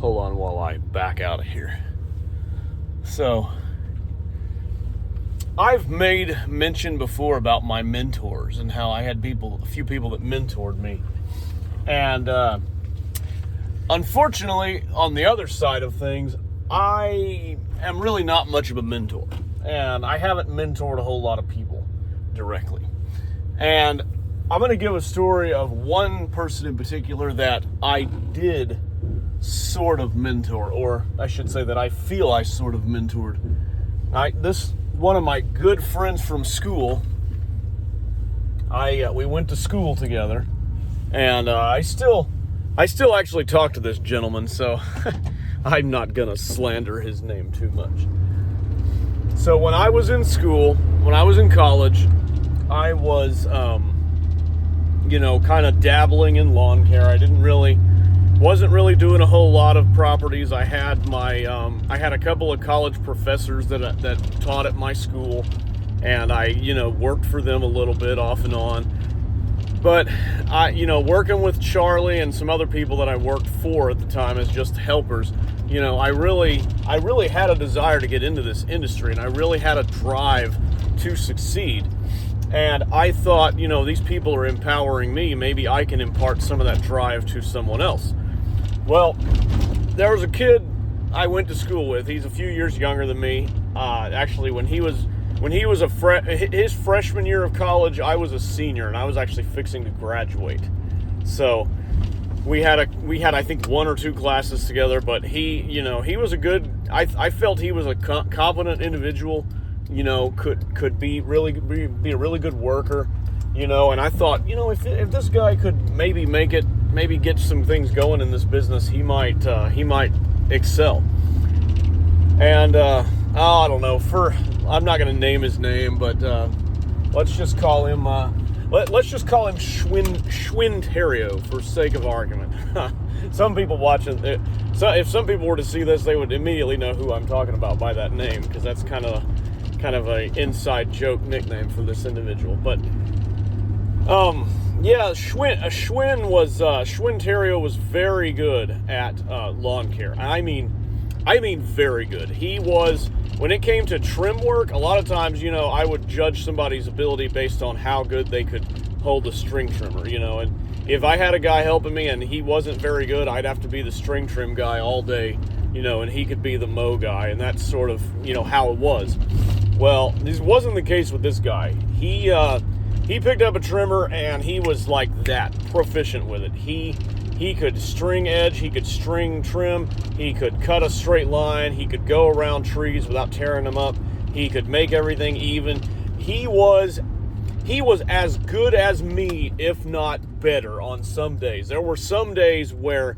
Hold on while I back out of here. So, I've made mention before about my mentors and how I had a few people that mentored me. And unfortunately, on the other side of things, I am really not much of a mentor. And I haven't mentored a whole lot of people directly. And I'm going to give a story of one person in particular that I did sort of mentor, or I should say that I feel I sort of mentored. This one of my good friends from school. We went to school together, and I still actually talk to this gentleman, so I'm not gonna slander his name too much. So when I was in school, when I was in college, I was, kind of dabbling in lawn care. I wasn't really doing a whole lot of properties. I had I had a couple of college professors that taught at my school, and I, worked for them a little bit off and on. But working with Charlie and some other people that I worked for at the time as just helpers, I really had a desire to get into this industry, and I really had a drive to succeed. And I thought, these people are empowering me. Maybe I can impart some of that drive to someone else. Well, there was a kid I went to school with. He's a few years younger than me. Actually, when he was his freshman year of college, I was a senior, and I was actually fixing to graduate. So we had I think one or two classes together. But he was a good. I felt he was a competent individual. Could be a really good worker. And I thought, if this guy could maybe get some things going in this business, he might excel. And I don't know. I'm not going to name his name, but let's just call him Schwinterio for sake of argument. Some people watching, if some people were to see this, they would immediately know who I'm talking about by that name, because that's kind of a inside joke nickname for this individual. But Schwinterio was very good at lawn care. I mean very good. He was, when it came to trim work, a lot of times, I would judge somebody's ability based on how good they could hold a string trimmer, and if I had a guy helping me and he wasn't very good, I'd have to be the string trim guy all day, and he could be the mow guy, and that's sort of, how it was. Well, this wasn't the case with this guy. He picked up a trimmer, and he was like that, proficient with it. He could string edge, he could string trim, he could cut a straight line, he could go around trees without tearing them up, he could make everything even. He was as good as me, if not better, on some days. There were some days, I'm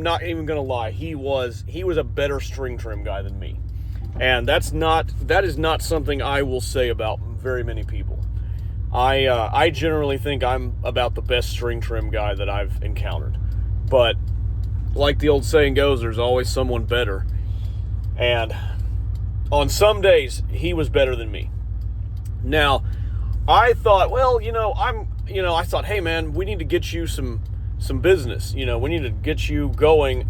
not even going to lie, he was a better string trim guy than me. And that is not something I will say about very many people. I generally think I'm about the best string trim guy that I've encountered. But like the old saying goes, there's always someone better. And on some days, he was better than me. Now, I thought, I thought, hey man, we need to get you some business. We need to get you going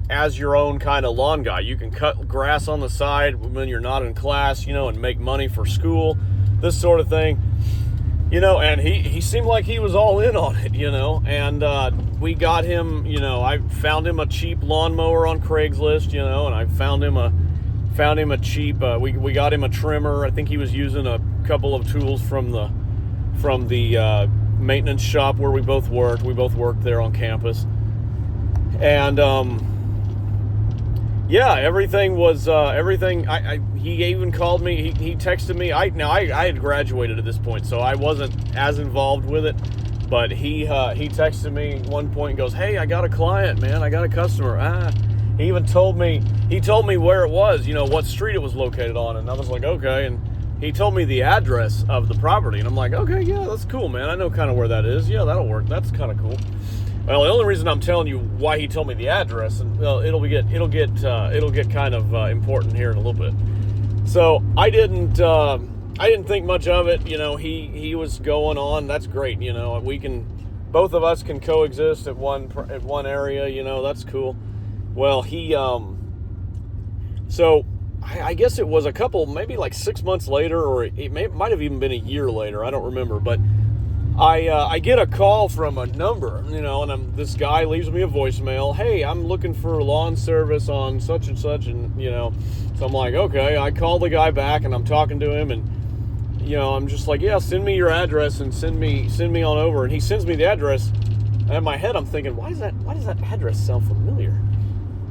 as your own kind of lawn guy. You can cut grass on the side when you're not in class, and make money for school, this sort of thing. And he seemed like he was all in on it, and we got him, I found him a cheap lawnmower on Craigslist, and I found him a cheap, we got him a trimmer. I think he was using a couple of tools from the maintenance shop where we both worked. We both worked there on campus. And, everything was, he even called me, he texted me. I had graduated at this point, so I wasn't as involved with it, but he texted me at one point and goes, hey, I got a client, man, I got a customer. He even told me where it was, what street it was located on, and I was like, okay, and he told me the address of the property, and I'm like, okay, yeah, that's cool, man, I know kind of where that is, yeah, that'll work, that's kind of cool. Well, the only reason I'm telling you why he told me the address, and it'll get kind of important here in a little bit. So I didn't think much of it. He was going on. That's great. Both of us can coexist at one area. That's cool. Well, so I guess it was a couple, maybe like 6 months later, or might have even been a year later. I don't remember, but I get a call from a number, and this guy leaves me a voicemail. Hey, I'm looking for lawn service on such and such, and so I'm like, okay. I call the guy back, and I'm talking to him, and I'm just like, yeah, send me your address and send me on over. And he sends me the address, and in my head I'm thinking, why does that address sound familiar?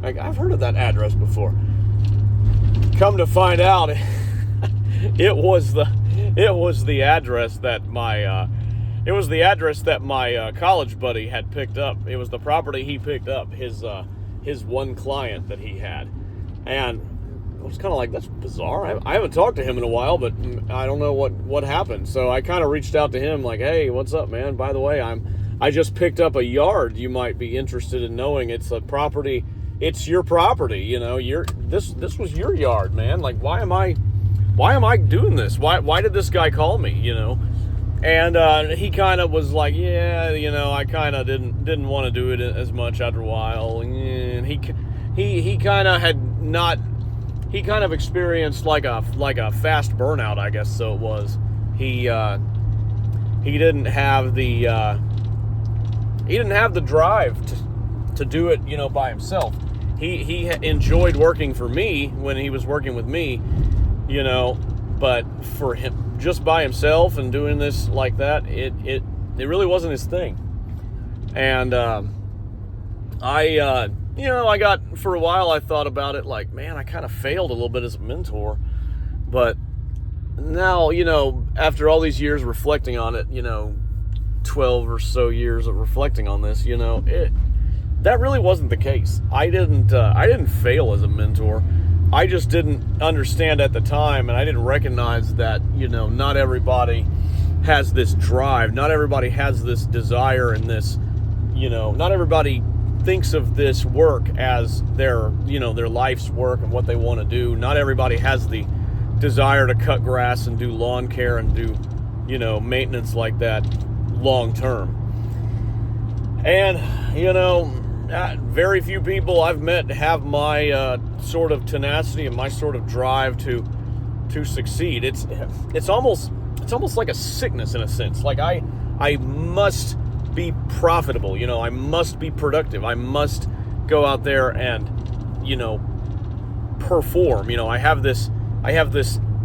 Like, I've heard of that address before. Come to find out, it was the address that my college buddy had picked up. It was the property he picked up, his one client that he had. And I was kind of like, that's bizarre. I haven't talked to him in a while, but I don't know what happened. So I kind of reached out to him like, hey, what's up, man? By the way, I just picked up a yard you might be interested in knowing. It's a property. It's your property. This was your yard, man. Like, why am I doing this? Why did this guy call me? And he kind of was like, yeah, I kind of didn't want to do it as much after a while. And he kind of had not. He kind of experienced like a fast burnout, I guess. So it was. He didn't have the drive to do it, by himself. He enjoyed working for me when he was working with me, but for him just by himself and doing this like that, it really wasn't his thing. And I got, for a while, I thought about it like, man, I kind of failed a little bit as a mentor. But now, after all these years reflecting on it, 12 or so years of reflecting on this, that really wasn't the case. I didn't fail as a mentor. I just didn't understand at the time, and I didn't recognize that, not everybody has this drive. Not everybody has this desire and this, not everybody thinks of this work as their life's work and what they want to do. Not everybody has the desire to cut grass and do lawn care and do, maintenance like that long term. And, very few people I've met have my sort of tenacity and my sort of drive to succeed. It's almost like a sickness in a sense. Like I must be profitable, I must be productive. I must go out there and, perform. I have this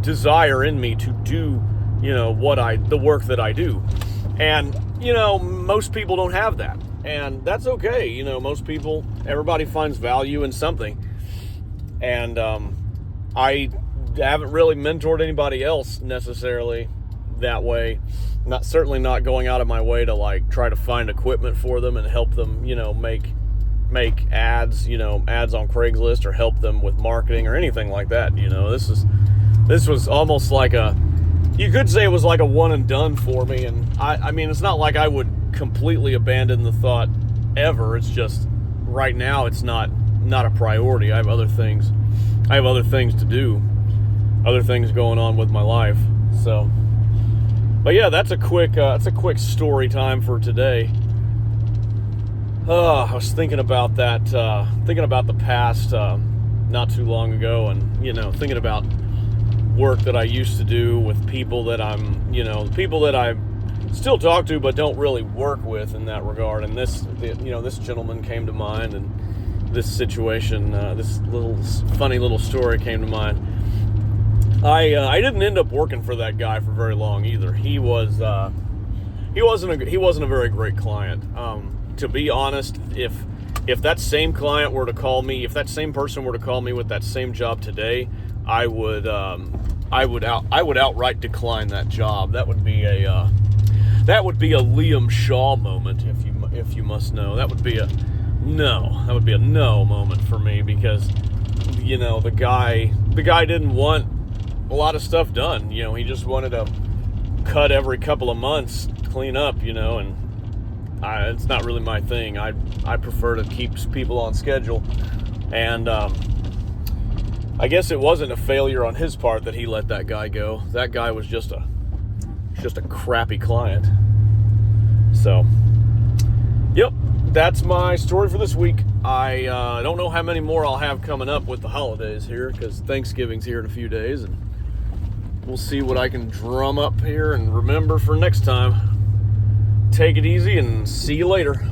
desire in me to do, the work that I do. And, most people don't have that. And that's okay. Everybody finds value in something. And I haven't really mentored anybody else necessarily that way. Certainly not going out of my way to like try to find equipment for them and help them, make ads, ads on Craigslist, or help them with marketing or anything like that. This was almost like you could say it was like a one and done for me. And I mean, it's not like I would completely abandon the thought ever. It's just right now it's not a priority. I have other things to do, other things going on with my life. So, but yeah, that's a quick story time for today. I was thinking about that, thinking about the past, not too long ago, and thinking about work that I used to do with people that people that I still talk to but don't really work with in that regard. And this gentleman came to mind, and this situation, this funny little story came to mind. I didn't end up working for that guy for very long either. He wasn't a very great client. To be honest, if that same client were to call me, if that same person were to call me with that same job today, I would outright decline that job. That would be a Liam Shaw moment, if you must know. That would be a no moment for me, because the guy didn't want a lot of stuff done. He just wanted to cut every couple of months, clean up, and it's not really my thing. I prefer to keep people on schedule. And I guess it wasn't a failure on his part that he let that guy go. That guy was just a crappy client. So, yep, that's my story for this week. I don't know how many more I'll have coming up with the holidays here, because Thanksgiving's here in a few days, and we'll see what I can drum up here and remember for next time. Take it easy and see you later.